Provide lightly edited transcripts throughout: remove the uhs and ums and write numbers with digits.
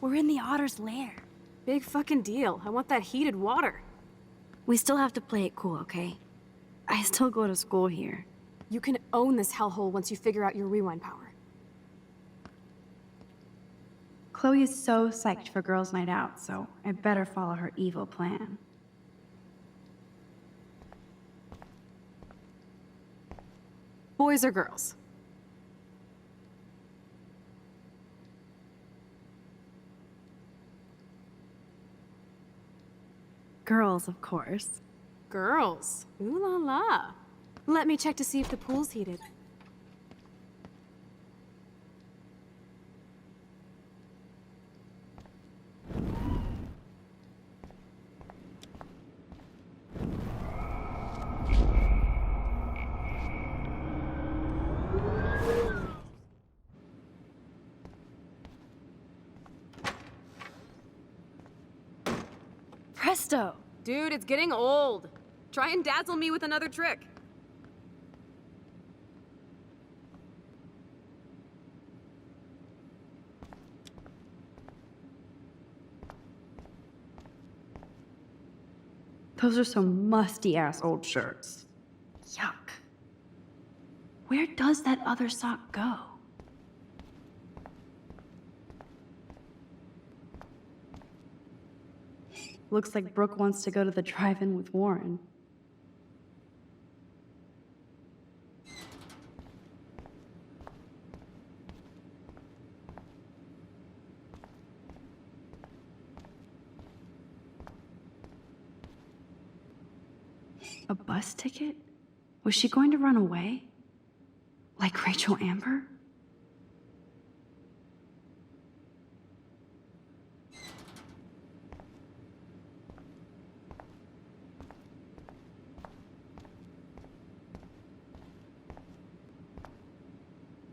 We're in the otter's lair. Big fucking deal. I want that heated water. We still have to play it cool, okay? I still go to school here. You can own this hellhole once you figure out your rewind power. Chloe is so psyched for girls' night out, so I better follow her evil plan. Boys or girls? Girls, of course. Girls. Ooh la la. Let me check to see if the pool's heated. Presto! Dude, it's getting old. Try and dazzle me with another trick. Those are some musty-ass old shirts. Yuck. Where does that other sock go? Looks like Brooke wants to go to the drive-in with Warren. A bus ticket? Was she going to run away? Like Rachel Amber?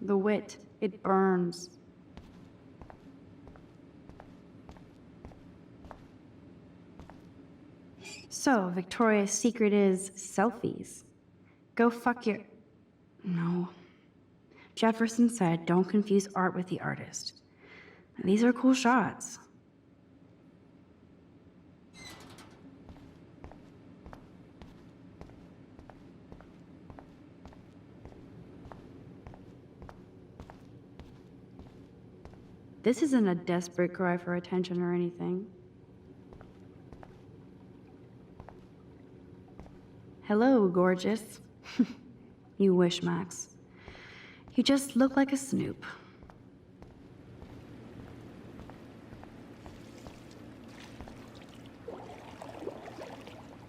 The wit, it burns. So, Victoria's secret is selfies. Go fuck your... No. Jefferson said don't confuse art with the artist. These are cool shots. This isn't a desperate cry for attention or anything. Hello, gorgeous. You wish, Max. You just look like a snoop.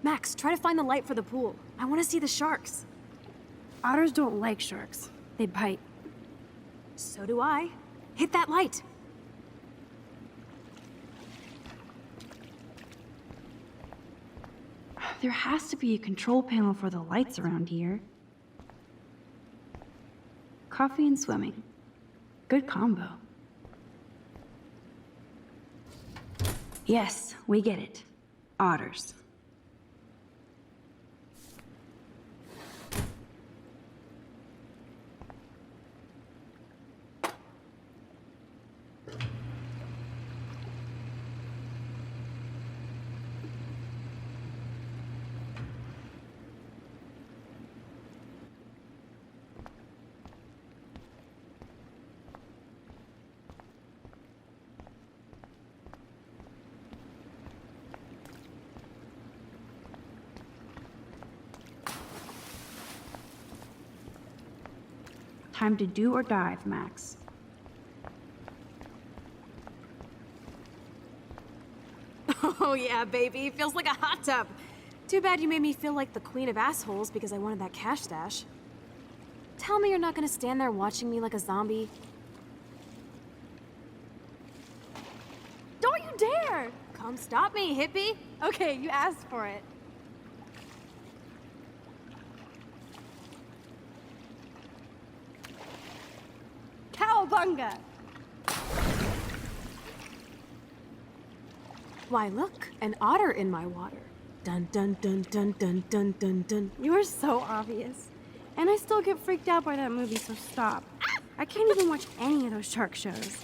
Max, try to find the light for the pool. I want to see the sharks. Otters don't like sharks. They bite. So do I. Hit that light. There has to be a control panel for the lights around here. Coffee and swimming. Good combo. Yes, we get it. Otters. Time to do or dive, Max. Oh yeah, baby. Feels like a hot tub. Too bad you made me feel like the queen of assholes because I wanted that cash stash. Tell me you're not gonna stand there watching me like a zombie. Don't you dare! Come stop me, hippie. Okay, you asked for it. Cowabunga! Why, look, an otter in my water. Dun dun dun dun dun dun dun dun. You are so obvious. And I still get freaked out by that movie, so stop. I can't even watch any of those shark shows.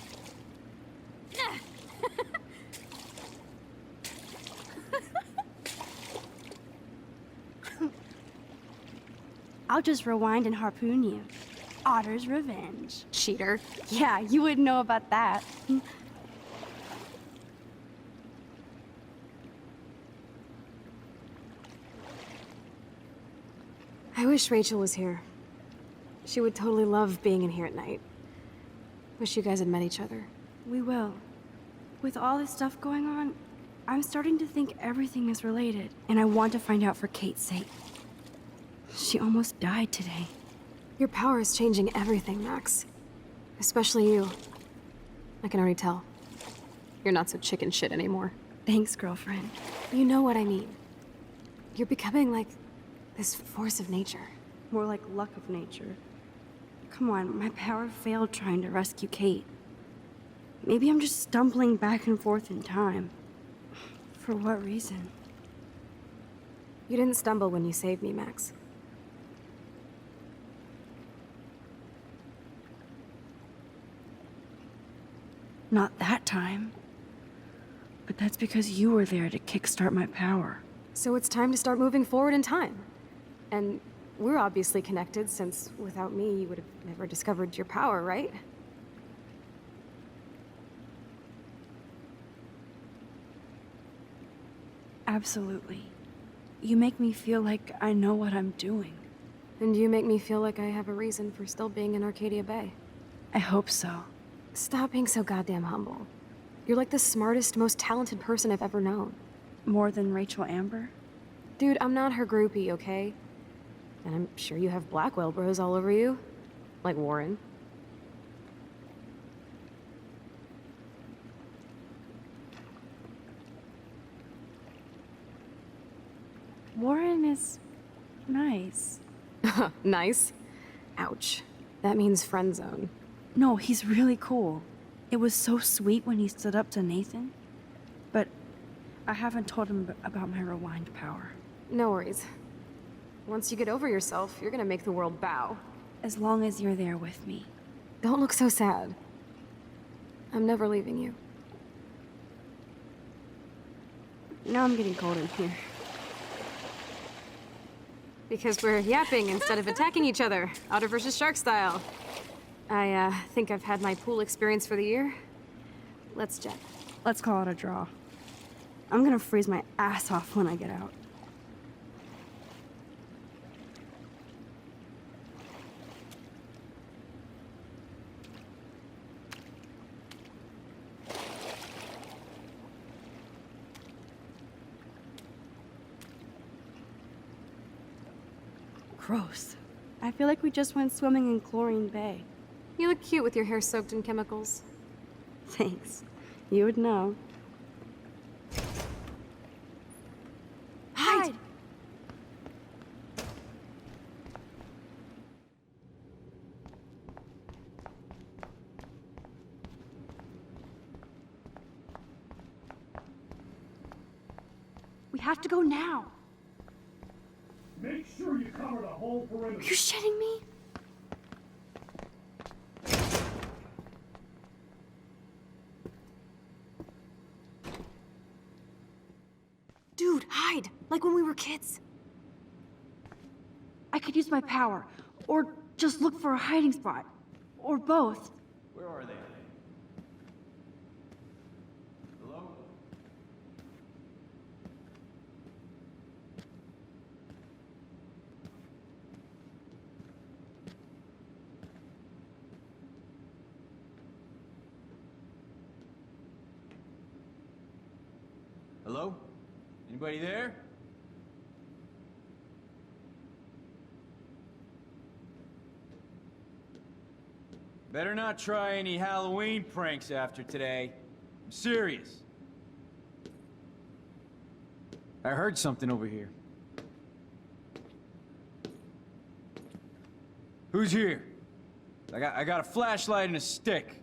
I'll just rewind and harpoon you. Otter's revenge. Cheater. Yeah, you wouldn't know about that. I wish Rachel was here. She would totally love being in here at night. Wish you guys had met each other. We will. With all this stuff going on, I'm starting to think everything is related, and I want to find out for Kate's sake. She almost died today. Your power is changing everything, Max. Especially you. I can already tell. You're not so chicken shit anymore. Thanks, girlfriend. You know what I mean. You're becoming like this force of nature. More like luck of nature. Come on, my power failed trying to rescue Kate. Maybe I'm just stumbling back and forth in time. For what reason? You didn't stumble when you saved me, Max. Not that time. But that's because you were there to kickstart my power. So it's time to start moving forward in time. And we're obviously connected, since without me, you would have never discovered your power, right? Absolutely. You make me feel like I know what I'm doing. And you make me feel like I have a reason for still being in Arcadia Bay. I hope so. Stop being so goddamn humble. You're like the smartest, most talented person I've ever known. More than Rachel Amber? Dude, I'm not her groupie, okay? And I'm sure you have Blackwell bros all over you. Like Warren. Warren is nice. Nice? Ouch. That means friend zone. No, he's really cool. It was so sweet when he stood up to Nathan. But I haven't told him about my rewind power. No worries. Once you get over yourself, you're gonna make the world bow. As long as you're there with me. Don't look so sad. I'm never leaving you. Now I'm getting cold in here. Because we're yapping instead of attacking each other, Otter versus Shark style. I think I've had my pool experience for the year. Let's jet. Let's call it a draw. I'm gonna freeze my ass off when I get out. Gross. I feel like we just went swimming in Chlorine Bay. You look cute with your hair soaked in chemicals. Thanks. You would know. Hide! We have to go now. Make sure you cover the whole perimeter. Are you shitting me? Dude, hide! Like when we were kids. I could use my power, or just look for a hiding spot, or both. Where are they? Hello? Hello? Anybody there? Better not try any Halloween pranks after today. I'm serious. I heard something over here. Who's here? I got a flashlight and a stick.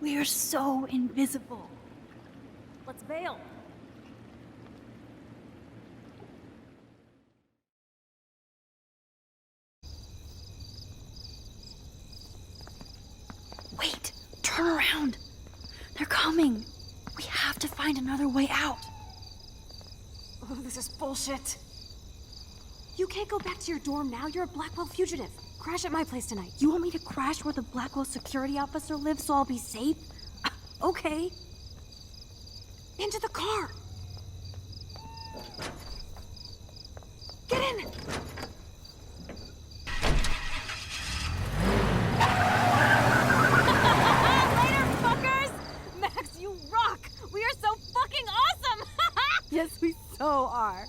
We're so invisible. Let's bail. Wait, turn around. They're coming. We have to find another way out. Oh, this is bullshit. You can't go back to your dorm now. You're a Blackwell fugitive. Crash at my place tonight. You want me to crash where the Blackwell security officer lives so I'll be safe? Okay. Into the car. Get in. Later, fuckers. Max, you rock. We are so fucking awesome. Yes, we so are.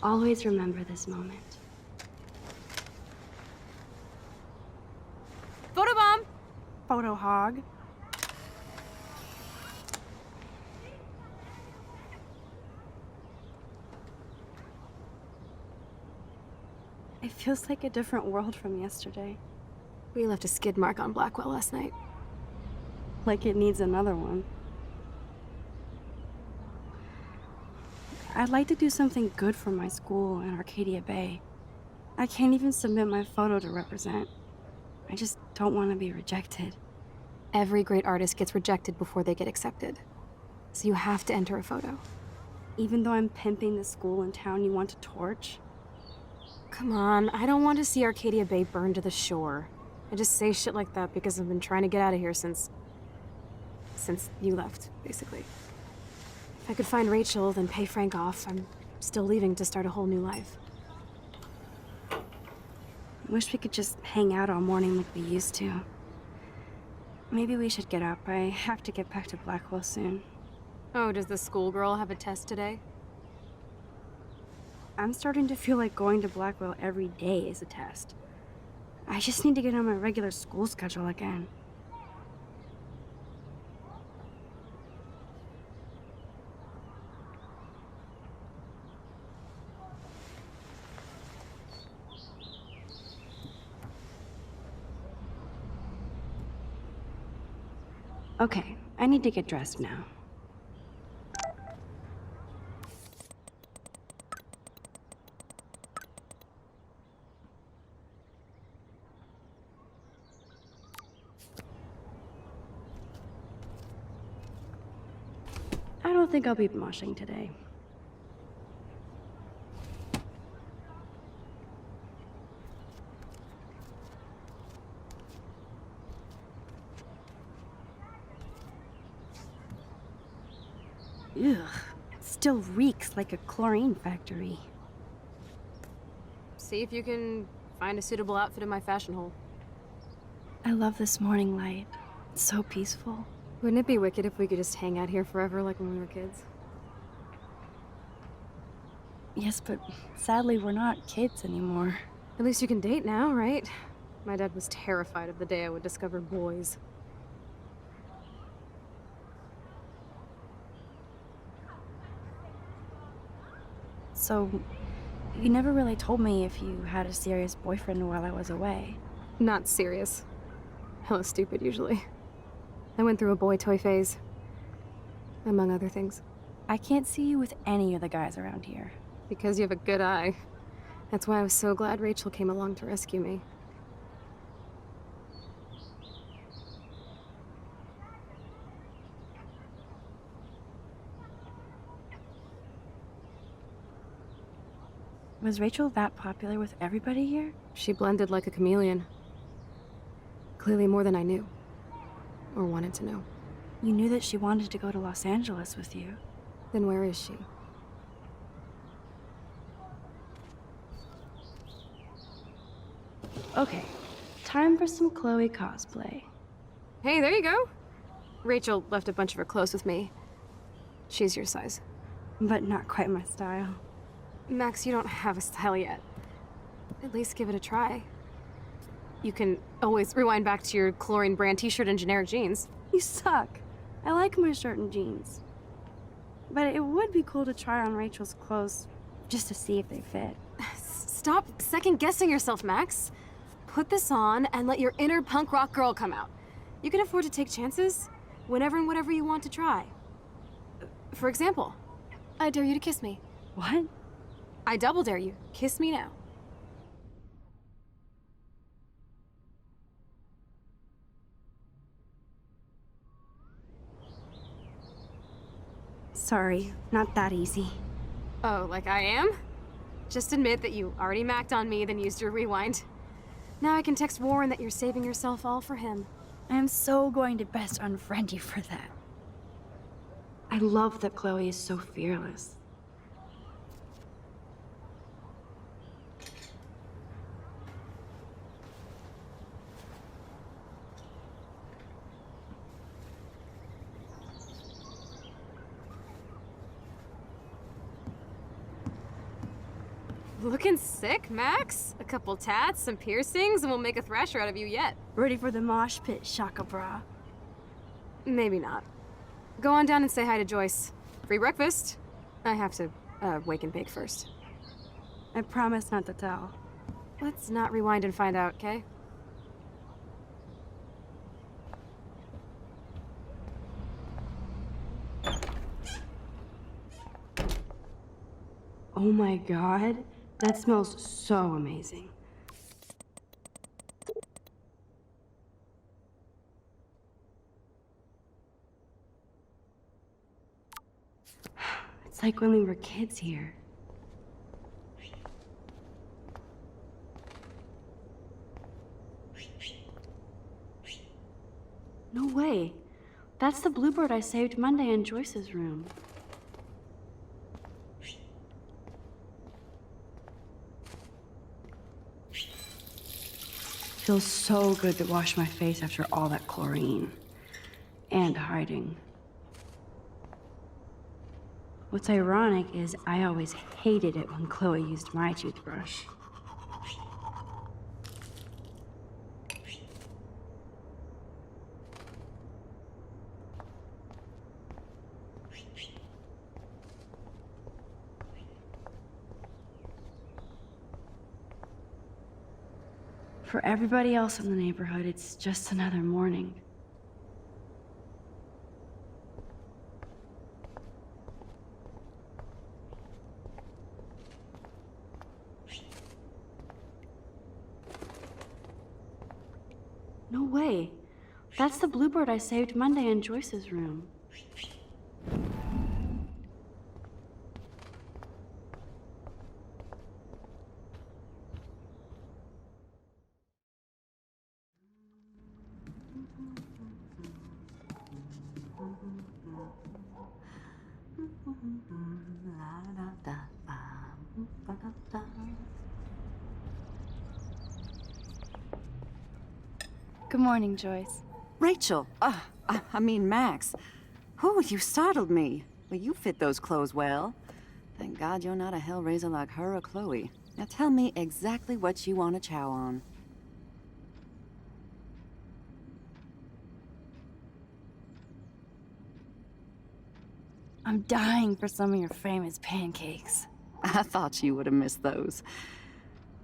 Always remember this moment. Photobomb. Photo hog. It feels like a different world from yesterday. We left a skid mark on Blackwell last night. Like it needs another one. I'd like to do something good for my school in Arcadia Bay. I can't even submit my photo to represent. I just don't want to be rejected. Every great artist gets rejected before they get accepted. So you have to enter a photo. Even though I'm pimping the school in town you want to torch? Come on, I don't want to see Arcadia Bay burned to the shore. I just say shit like that because I've been trying to get out of here since you left, basically. If I could find Rachel, then pay Frank off, I'm still leaving to start a whole new life. Wish we could just hang out all morning like we used to. Maybe we should get up. I have to get back to Blackwell soon. Oh, does the schoolgirl have a test today? I'm starting to feel like going to Blackwell every day is a test. I just need to get on my regular school schedule again. Okay, I need to get dressed now. I don't think I'll be moshing today. Ugh, it still reeks like a chlorine factory. See if you can find a suitable outfit in my fashion hole. I love this morning light. It's so peaceful. Wouldn't it be wicked if we could just hang out here forever like when we were kids? Yes, but sadly we're not kids anymore. At least you can date now, right? My dad was terrified of the day I would discover boys. So, you never really told me if you had a serious boyfriend while I was away. Not serious. Hella stupid, usually. I went through a boy toy phase. Among other things. I can't see you with any of the guys around here. Because you have a good eye. That's why I was so glad Rachel came along to rescue me. Was Rachel that popular with everybody here? She blended like a chameleon. Clearly more than I knew. Or wanted to know. You knew that she wanted to go to Los Angeles with you. Then where is she? Okay, time for some Chloe cosplay. Hey, there you go. Rachel left a bunch of her clothes with me. She's your size. But not quite my style. Max, you don't have a style yet. At least give it a try. You can always rewind back to your chlorine brand t-shirt and generic jeans. You suck. I like my shirt and jeans. But it would be cool to try on Rachel's clothes just to see if they fit. Stop second-guessing yourself, Max. Put this on and let your inner punk rock girl come out. You can afford to take chances whenever and whatever you want to try. For example, I dare you to kiss me. What? I double dare you. Kiss me now. Sorry, not that easy. Oh, like I am? Just admit that you already macked on me, then used your rewind. Now I can text Warren that you're saving yourself all for him. I am so going to best unfriend you for that. I love that Chloe is so fearless. Looking sick, Max? A couple tats, some piercings, and we'll make a thrasher out of you yet. Ready for the mosh pit, Shaka Bra. Maybe not. Go on down and say hi to Joyce. Free breakfast. I have to, wake and bake first. I promise not to tell. Let's not rewind and find out, okay? Oh my god, that smells so amazing. It's like when we were kids here. No way. That's the bluebird I saved Monday in Joyce's room. Feels so good to wash my face after all that chlorine. And hiding. What's ironic is I always hated it when Chloe used my toothbrush. For everybody else in the neighborhood, it's just another morning. No way. That's the bluebird I saved Monday in Joyce's room. Good morning, Joyce. Rachel! I mean Max. Oh, you startled me. Well, you fit those clothes well. Thank God you're not a hellraiser like her or Chloe. Now tell me exactly what you want to chow on. I'm dying for some of your famous pancakes. I thought you would have missed those.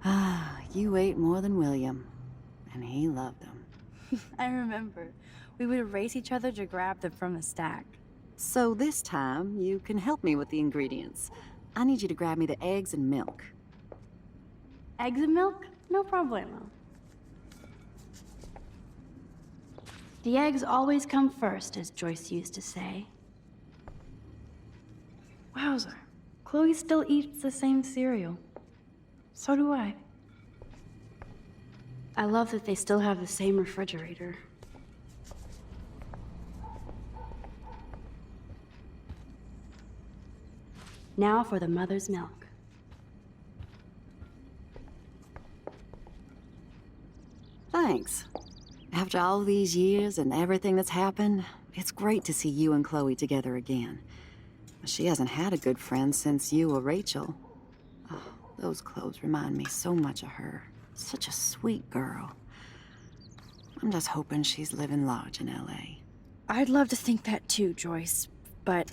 Ah, you ate more than William, and he loved them. I remember. We would race each other to grab them from the stack. So this time, you can help me with the ingredients. I need you to grab me the eggs and milk. Eggs and milk? No problemo. The eggs always come first, as Joyce used to say. Wowzer. Chloe still eats the same cereal. So do I. I love that they still have the same refrigerator. Now for the mother's milk. Thanks. After all these years and everything that's happened, it's great to see you and Chloe together again. She hasn't had a good friend since you or Rachel. Oh, those clothes remind me so much of her. Such a sweet girl. I'm just hoping she's living large in LA. I'd love to think that too, Joyce, but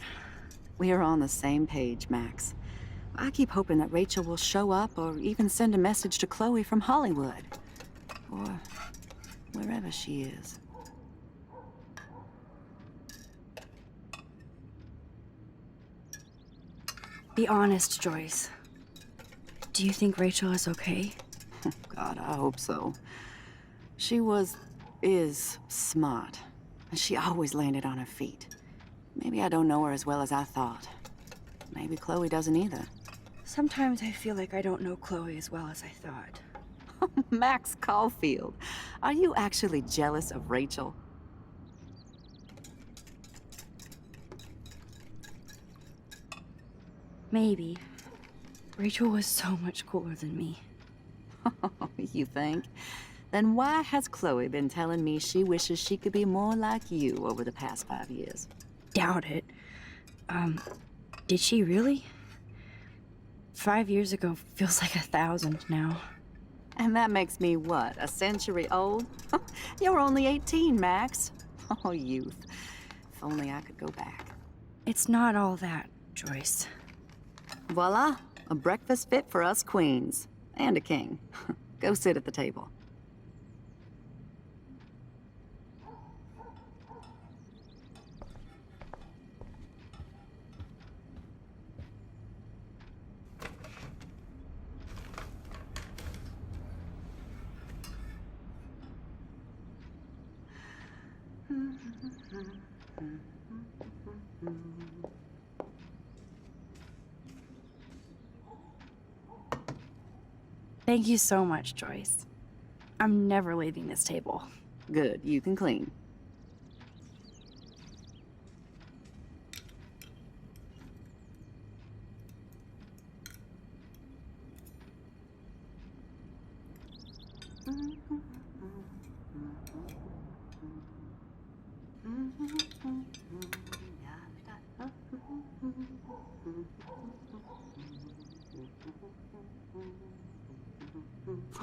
We are on the same page, Max. I keep hoping that Rachel will show up or even send a message to Chloe from Hollywood. Or wherever she is. be honest, Joyce. Do you think Rachel is okay? God, I hope so. She is smart. And she always landed on her feet. Maybe I don't know her as well as I thought. Maybe Chloe doesn't either. Sometimes I feel like I don't know Chloe as well as I thought. Max Caulfield, are you actually jealous of Rachel? Maybe. Rachel was so much cooler than me. You think? Then why has Chloe been telling me she wishes she could be more like you over the past 5 years? Doubt it. Did she really? 5 years ago feels like 1,000 now. And that makes me what, a century old? You're only 18, Max. Oh, youth. If only I could go back. It's not all that, Joyce. Voila, a breakfast fit for us queens. And a king. Go sit at the table. Thank you so much, Joyce. I'm never leaving this table. Good, you can clean.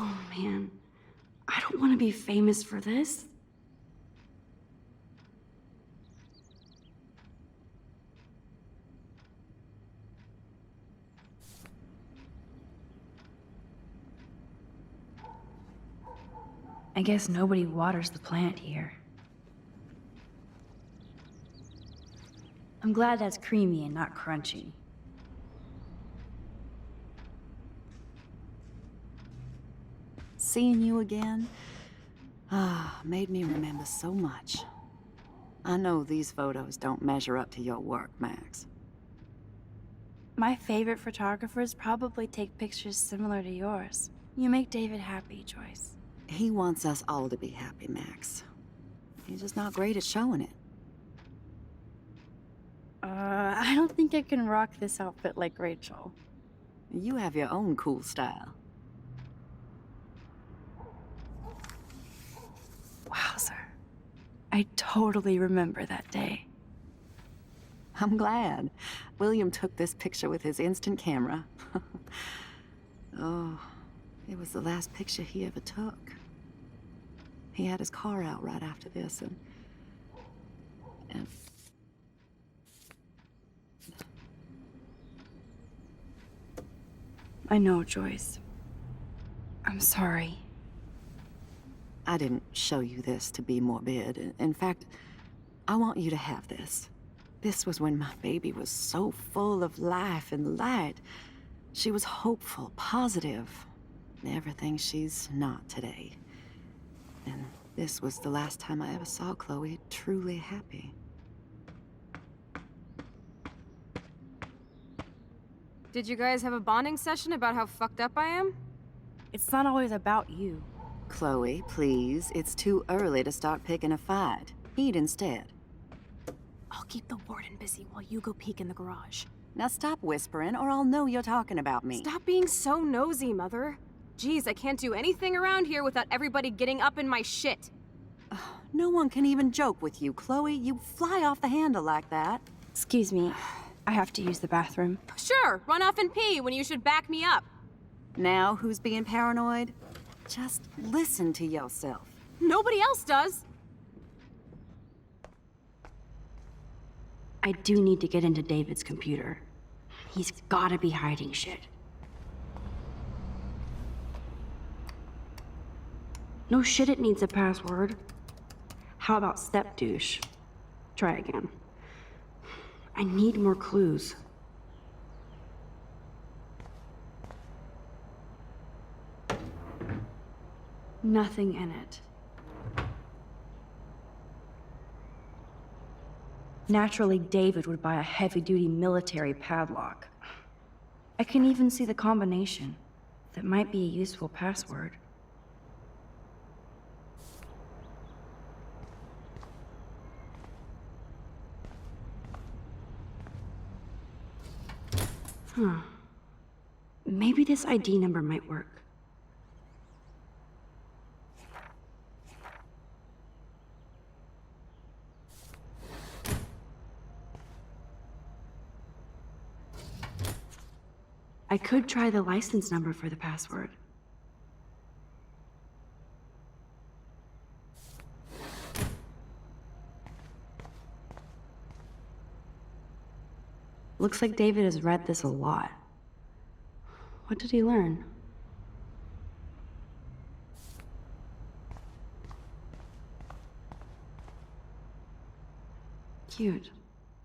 Oh man, I don't want to be famous for this. I guess nobody waters the plant here. I'm glad that's creamy and not crunchy. Seeing you again, made me remember so much. I know these photos don't measure up to your work, Max. My favorite photographers probably take pictures similar to yours. You make David happy, Joyce. He wants us all to be happy, Max. He's just not great at showing it. I don't think I can rock this outfit like Rachel. You have your own cool style. Wowzer. I totally remember that day. I'm glad. William took this picture with his instant camera. Oh, it was the last picture he ever took. He had his car out right after this, and I know, Joyce. I'm sorry. I didn't show you this to be morbid. In fact, I want you to have this. This was when my baby was so full of life and light. She was hopeful, positive, everything she's not today. And this was the last time I ever saw Chloe truly happy. Did you guys have a bonding session about how fucked up I am? It's not always about you. Chloe, please. It's too early to start picking a fight. Eat instead. I'll keep the warden busy while you go peek in the garage. Now stop whispering, or I'll know you're talking about me. Stop being so nosy, Mother. Geez, I can't do anything around here without everybody getting up in my shit. No one can even joke with you, Chloe. You fly off the handle like that. Excuse me. I have to use the bathroom. Sure, run off and pee when you should back me up. Now who's being paranoid? Just listen to yourself. Nobody else does. I do need to get into David's computer. He's gotta be hiding shit. No shit, it needs a password. How about step douche? Try again. I need more clues. Nothing in it. Naturally, David would buy a heavy-duty military padlock. I can even see the combination. That might be a useful password. Huh. Maybe this ID number might work. I could try the license number for the password. Looks like David has read this a lot. What did he learn? Cute.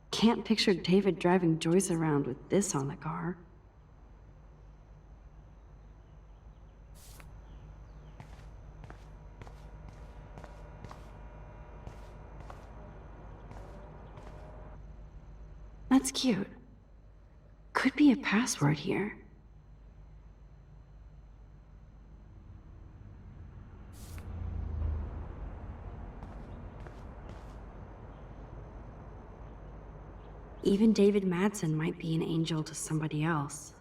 Can't picture David driving Joyce around with this on the car. That's cute. Could be a password here. Even David Madsen might be an angel to somebody else.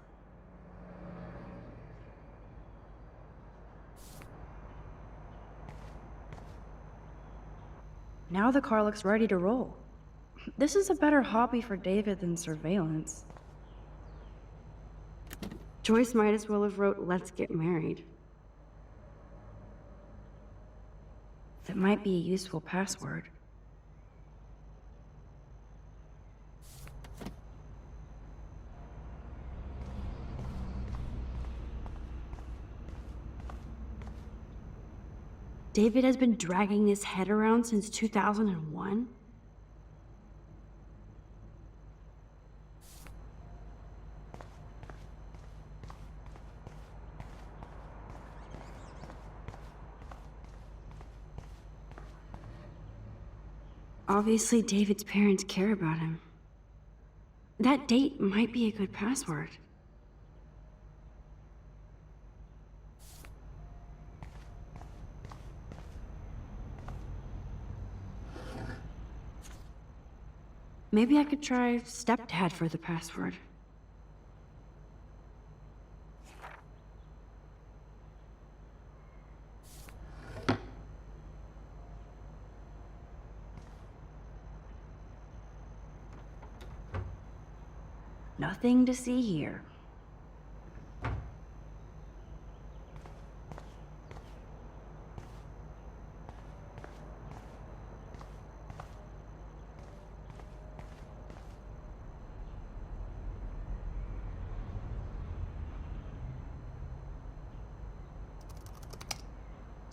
Now the car looks ready to roll. This is a better hobby for David than surveillance. Joyce might as well have wrote, "Let's get married." That might be a useful password. David has been dragging this head around since 2001? Obviously, David's parents care about him. That date might be a good password. Maybe I could try stepdad for the password. Nothing to see here.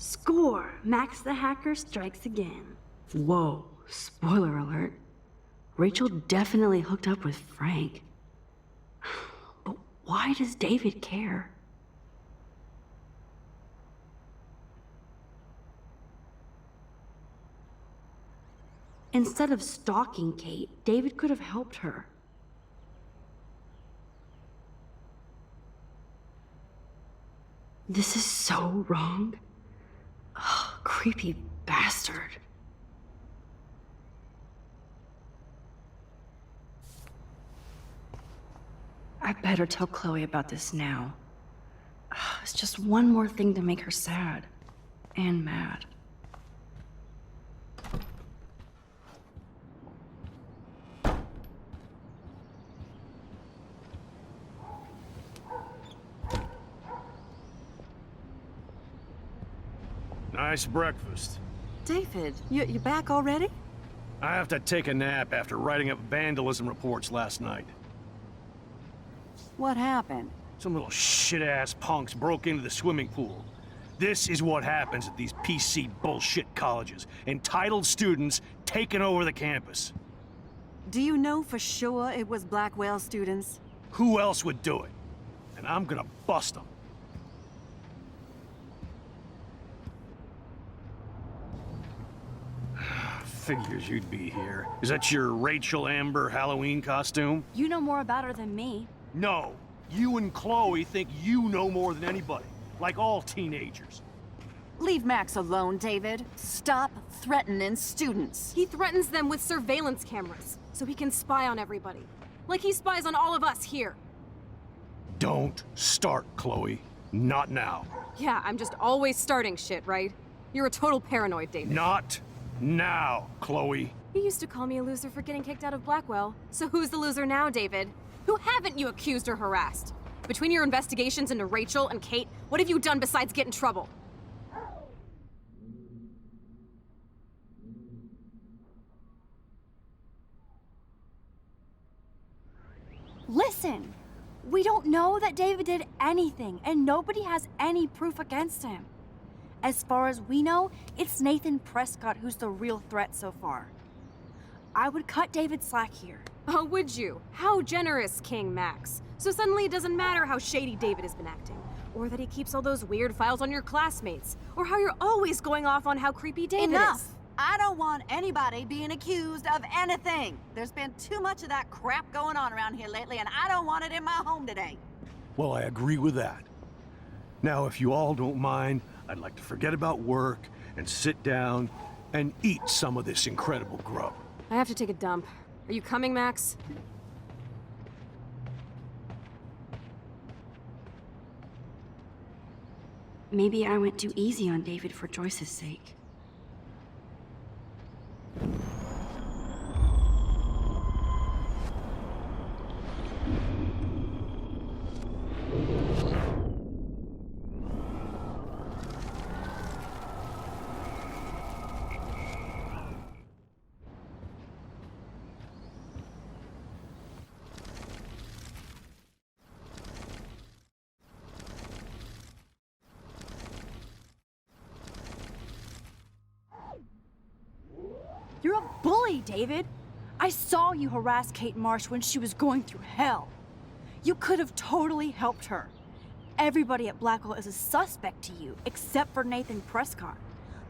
Score! Max the hacker strikes again. Whoa, spoiler alert. Rachel definitely hooked up with Frank. But why does David care? Instead of stalking Kate, David could have helped her. This is so wrong. Ugh, creepy bastard. I better tell Chloe about this now. Ugh, it's just one more thing to make her sad and mad. Nice breakfast. David, you back already? I have to take a nap after writing up vandalism reports last night. What happened? Some little shit-ass punks broke into the swimming pool. This is what happens at these PC bullshit colleges. Entitled students taking over the campus. Do you know for sure it was Blackwell students? Who else would do it? And I'm gonna bust them. Figures you'd be here. Is that your Rachel Amber Halloween costume? You know more about her than me. No. You and Chloe think you know more than anybody. Like all teenagers. Leave Max alone, David. Stop threatening students. He threatens them with surveillance cameras, so he can spy on everybody. Like he spies on all of us here. Don't start, Chloe. Not now. Yeah, I'm just always starting shit, right? You're a total paranoid, David. Not now, Chloe. You used to call me a loser for getting kicked out of Blackwell. So who's the loser now, David? Who haven't you accused or harassed? Between your investigations into Rachel and Kate, what have you done besides get in trouble? Listen! We don't know that David did anything, and nobody has any proof against him. As far as we know, it's Nathan Prescott who's the real threat so far. I would cut David slack here. Oh, would you? How generous, King Max. So suddenly it doesn't matter how shady David has been acting, or that he keeps all those weird files on your classmates, or how you're always going off on how creepy David Enough! is. I don't want anybody being accused of anything. There's been too much of that crap going on around here lately, and I don't want it in my home today. Well, I agree with that. Now, if you all don't mind, I'd like to forget about work and sit down and eat some of this incredible grub. I have to take a dump. Are you coming, Max? Maybe I went too easy on David for Joyce's sake. You're a bully, David. I saw you harass Kate Marsh when she was going through hell. You could have totally helped her. Everybody at Blackwell is a suspect to you, except for Nathan Prescott.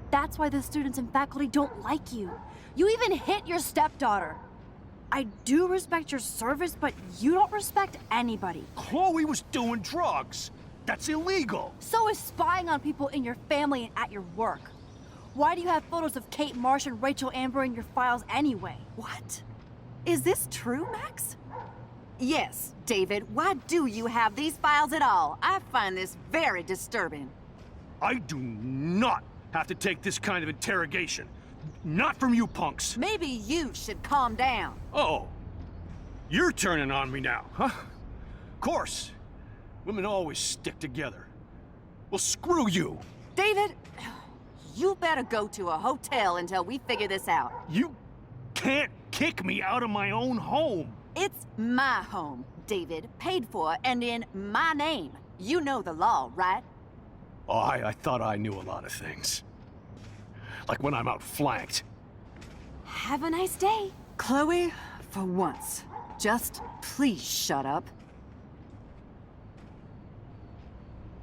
That's why the students and faculty don't like you. You even hit your stepdaughter. I do respect your service, but you don't respect anybody. Chloe was doing drugs. That's illegal. So is spying on people in your family and at your work. Why do you have photos of Kate Marsh and Rachel Amber in your files anyway? What? Is this true, Max? Yes, David. Why do you have these files at all? I find this very disturbing. I do not have to take this kind of interrogation. Not from you punks. Maybe you should calm down. Oh, you're turning on me now, huh? Of course. Women always stick together. Well, screw you. David, you better go to a hotel until we figure this out. You can't kick me out of my own home. It's my home, David, paid for and in my name. You know the law, right? Oh, I thought I knew a lot of things. Like when I'm outflanked. Have a nice day. Chloe, for once, just please shut up.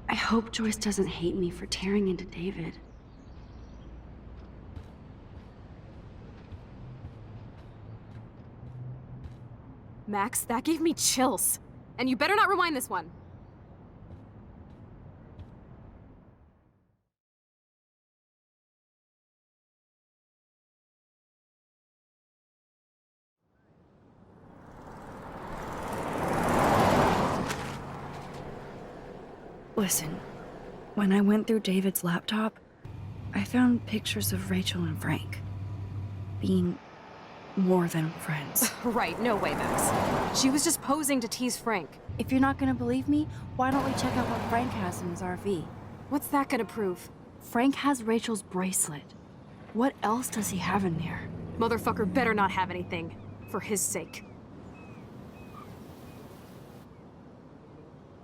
I hope Joyce doesn't hate me for tearing into David. Max, that gave me chills. And you better not rewind this one. Listen, when I went through David's laptop, I found pictures of Rachel and Frank being more than friends. Right, no way, Max. She was just posing to tease Frank. If you're not gonna believe me, why don't we check out what Frank has in his RV? What's that gonna prove? Frank has Rachel's bracelet. What else does he have in there? Motherfucker better not have anything. For his sake.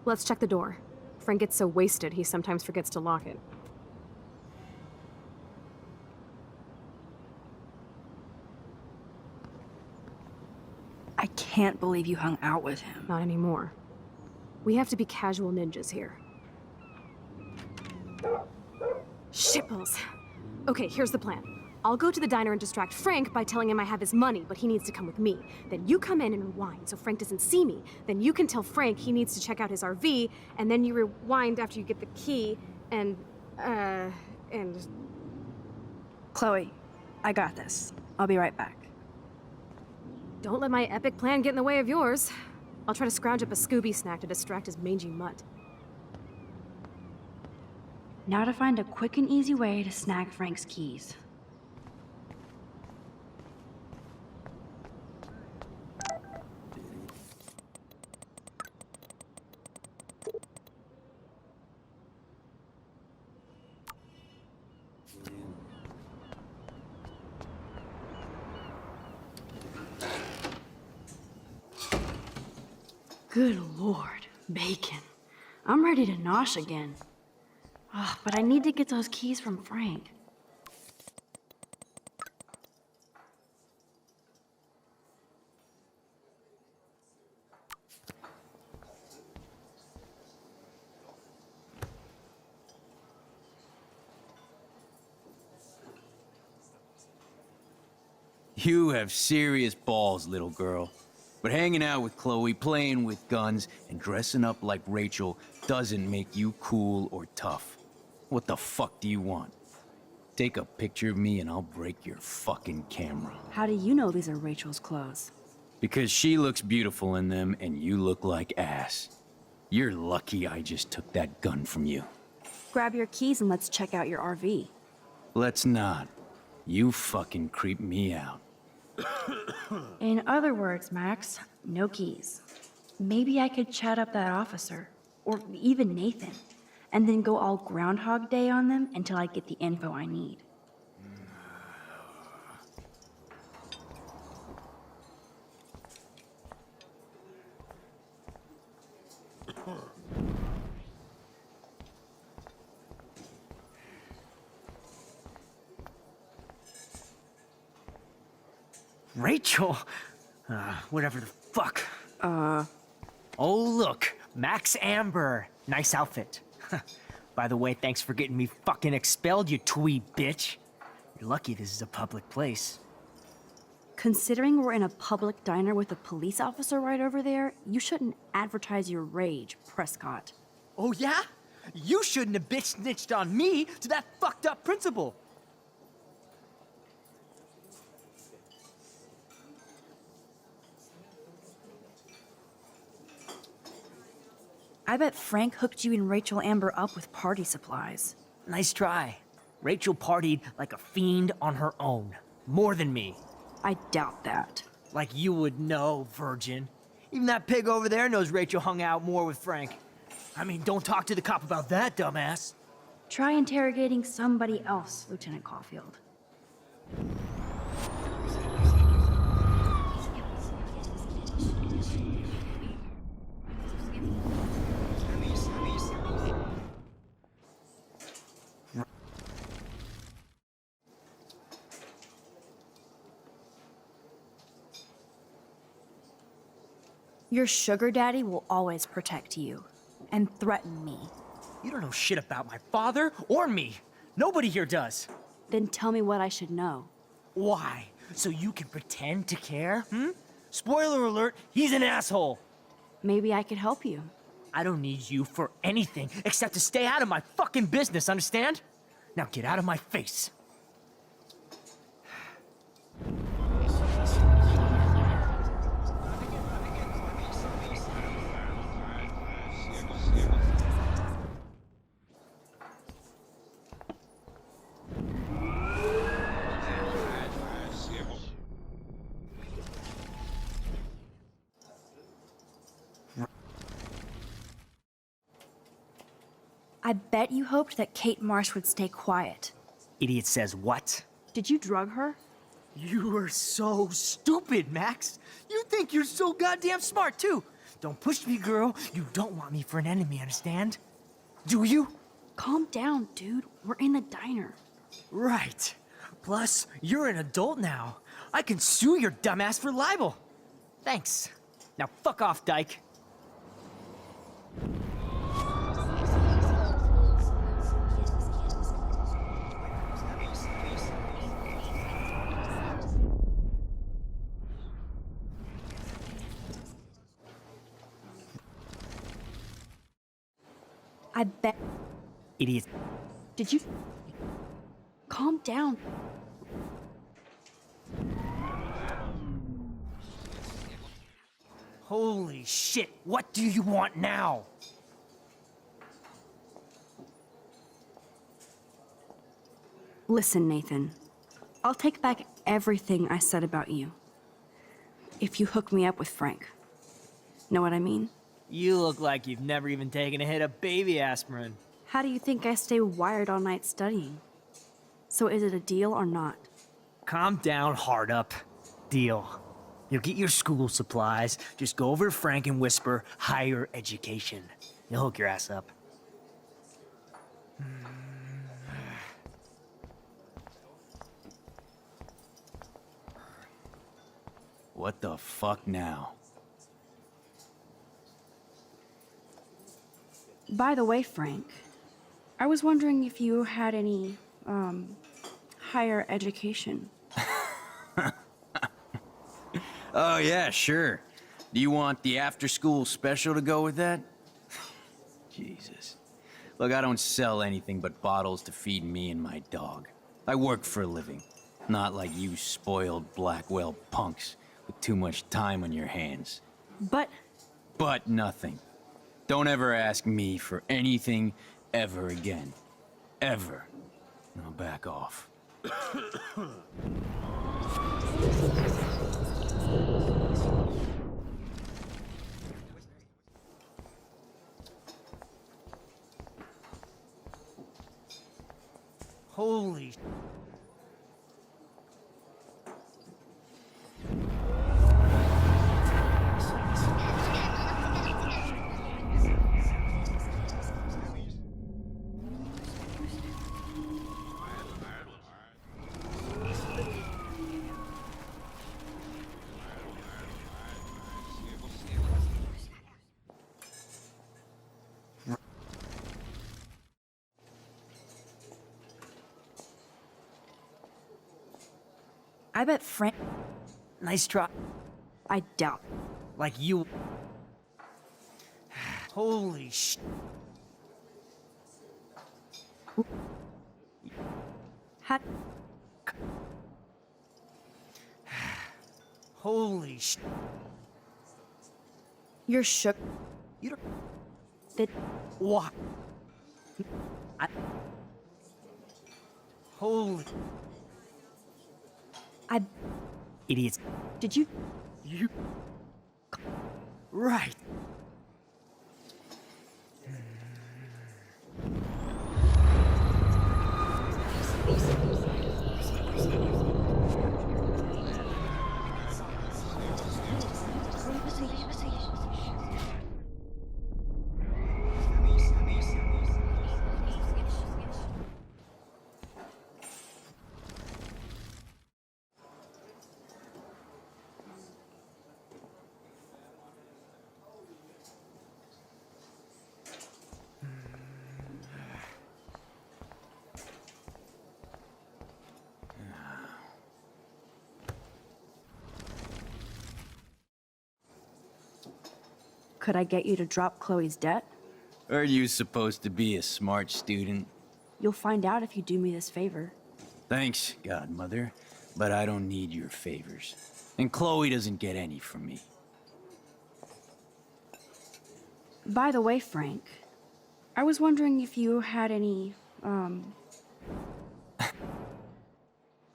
Let's check the door. Frank gets so wasted, he sometimes forgets to lock it. I can't believe you hung out with him. Not anymore. We have to be casual ninjas here. Shitballs. Okay, here's the plan. I'll go to the diner and distract Frank by telling him I have his money, but he needs to come with me. Then you come in and rewind so Frank doesn't see me. Then you can tell Frank he needs to check out his RV, and then you rewind after you get the key, and... Chloe, I got this. I'll be right back. Don't let my epic plan get in the way of yours. I'll try to scrounge up a Scooby snack to distract his mangy mutt. Now to find a quick and easy way to snag Frank's keys. Good Lord, bacon. I'm ready to nosh again. Ugh, but I need to get those keys from Frank. You have serious balls, little girl. But hanging out with Chloe, playing with guns, and dressing up like Rachel doesn't make you cool or tough. What the fuck do you want? Take a picture of me and I'll break your fucking camera. How do you know these are Rachel's clothes? Because she looks beautiful in them and you look like ass. You're lucky I just took that gun from you. Grab your keys and let's check out your RV. Let's not. You fucking creep me out. In other words, Max, no keys. Maybe I could chat up that officer, or even Nathan, and then go all Groundhog Day on them until I get the info I need. Rachel? Whatever the fuck. Oh, look. Max Amber. Nice outfit. By the way, thanks for getting me fucking expelled, you twee bitch. You're lucky this is a public place. Considering we're in a public diner with a police officer right over there, you shouldn't advertise your rage, Prescott. Oh, yeah? You shouldn't have bitch snitched on me to that fucked up principal. I bet Frank hooked you and Rachel Amber up with party supplies. Nice try. Rachel partied like a fiend on her own. More than me. I doubt that. Like you would know, virgin. Even that pig over there knows Rachel hung out more with Frank. I mean, don't talk to the cop about that, dumbass. Try interrogating somebody else, Lieutenant Caulfield. Your sugar daddy will always protect you and threaten me. You don't know shit about my father or me. Nobody here does. Then tell me what I should know. Why? So you can pretend to care, hmm? Spoiler alert, he's an asshole. Maybe I could help you. I don't need you for anything except to stay out of my fucking business, understand? Now get out of my face. I bet you hoped that Kate Marsh would stay quiet. Idiot says what? Did you drug her? You are so stupid, Max. You think you're so goddamn smart, too. Don't push me, girl. You don't want me for an enemy, understand? Do you? Calm down, dude. We're in a diner. Right. Plus, you're an adult now. I can sue your dumbass for libel. Thanks. Now fuck off, dyke. I bet. Idiot. Did you. Calm down. Holy shit, what do you want now? Listen, Nathan. I'll take back everything I said about you. If you hook me up with Frank. Know what I mean? You look like you've never even taken a hit of baby aspirin. How do you think I stay wired all night studying? So is it a deal or not? Calm down, hard up. Deal. You'll get your school supplies, just go over to Frank and whisper higher education. He'll hook your ass up. What the fuck now? By the way, Frank, I was wondering if you had any, higher education. Oh, yeah, sure. Do you want the after-school special to go with that? Jesus. Look, I don't sell anything but bottles to feed me and my dog. I work for a living. Not like you spoiled Blackwell punks with too much time on your hands. But But nothing. Don't ever ask me for anything ever again. Ever. Now back off. Holy... I bet Frank. Nice try. I doubt. Like you... Holy sh... How. Holy sh... You're shook. You don't... That. What? Holy... I. Idiots. Did you. You... Right. Could I get you to drop Chloe's debt? Are you supposed to be a smart student? You'll find out if you do me this favor. Thanks, Godmother, but I don't need your favors. And Chloe doesn't get any from me. By the way, Frank, I was wondering if you had any,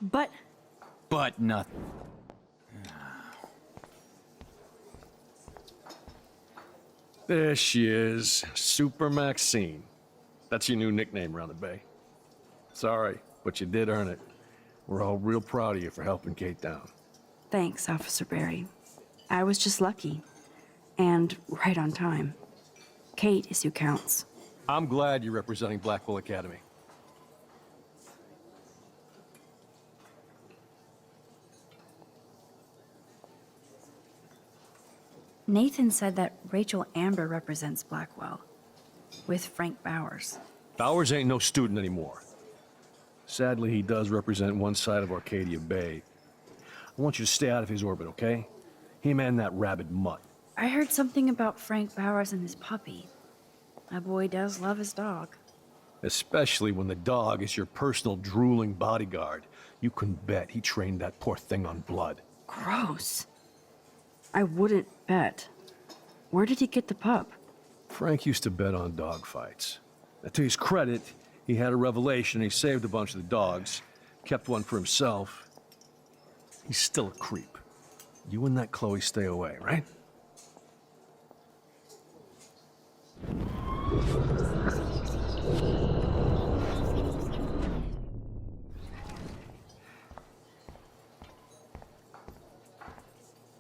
But nothing. There she is, Super Maxine. That's your new nickname around the bay. Sorry, but you did earn it. We're all real proud of you for helping Kate down. Thanks, Officer Barry. I was just lucky. And right on time. Kate is who counts. I'm glad you're representing Blackwell Academy. Nathan said that Rachel Amber represents Blackwell, with Frank Bowers. Bowers ain't no student anymore. Sadly, he does represent one side of Arcadia Bay. I want you to stay out of his orbit, okay? Him and that rabid mutt. I heard something about Frank Bowers and his puppy. My boy does love his dog. Especially when the dog is your personal drooling bodyguard. You can bet he trained that poor thing on blood. Gross. I wouldn't bet. Where did he get the pup? Frank used to bet on dog fights. Now, to his credit, he had a revelation. He saved a bunch of the dogs, kept one for himself. He's still a creep. You and that Chloe stay away, right?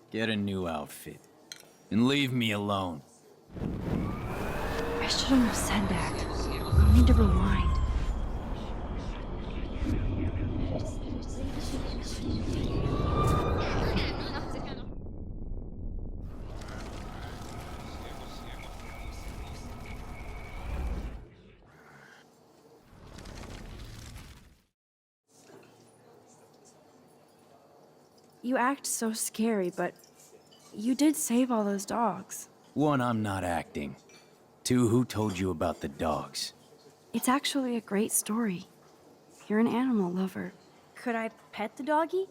Get a new outfit. And leave me alone. I shouldn't have said that. I'll need to rewind. You act so scary, but you did save all those dogs. One, I'm not acting. Two, who told you about the dogs? It's actually a great story. You're an animal lover. Could I pet the doggy?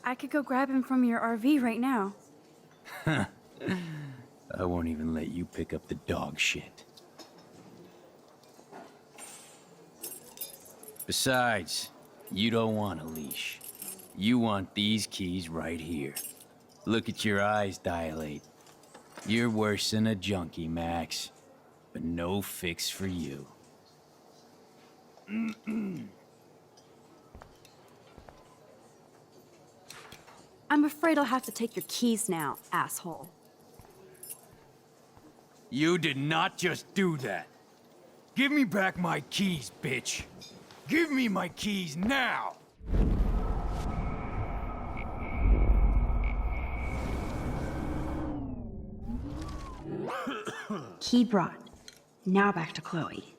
I could go grab him from your RV right now. I won't even let you pick up the dog shit. Besides, you don't want a leash. You want these keys right here. Look at your eyes dilate. You're worse than a junkie, Max. But no fix for you. I'm afraid I'll have to take your keys now, asshole. You did not just do that. Give me back my keys, bitch. Give me my keys now! Key brought. Now back to Chloe.